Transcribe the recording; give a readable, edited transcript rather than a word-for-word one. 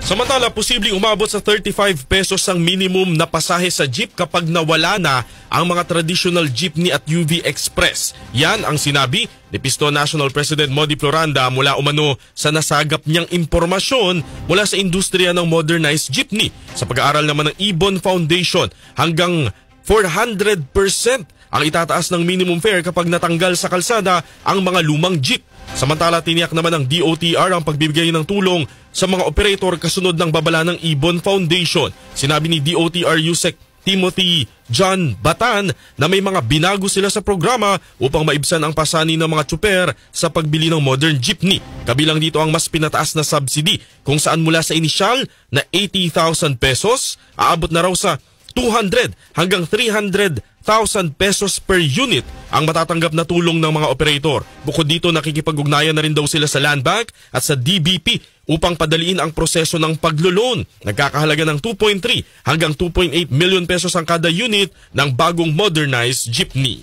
Samantala, posibleng umabot sa 35 pesos ang minimum na pasahe sa jeep kapag nawala na ang mga traditional jeepney at UV Express. Yan ang sinabi ni Pisto National President Modi Floranda mula umano sa nasagap niyang impormasyon mula sa industriya ng modernized jeepney. Sa pag-aaral naman ng Ibon Foundation, hanggang 400% ang itataas ng minimum fare kapag natanggal sa kalsada ang mga lumang jeep. Samantala, tiniyak naman ng DOTR ang pagbibigay ng tulong sa mga operator kasunod ng babala ng Ibon Foundation. Sinabi ni DOTR USEC Timothy John Batan na may mga binago sila sa programa upang maibsan ang pasani ng mga tsuper sa pagbili ng modern jeepney. Kabilang dito ang mas pinataas na subsidy kung saan mula sa inisyal na 80,000 pesos, aabot na raw sa 200 hanggang 300,000 pesos per unit ang matatanggap na tulong ng mga operator. Bukod dito, nakikipag-ugnayan na rin daw sila sa Land Bank at sa DBP upang padaliin ang proseso ng paglo-loan. Nagkakahalaga ng 2.3 hanggang 2.8 million pesos ang kada unit ng bagong modernized jeepney.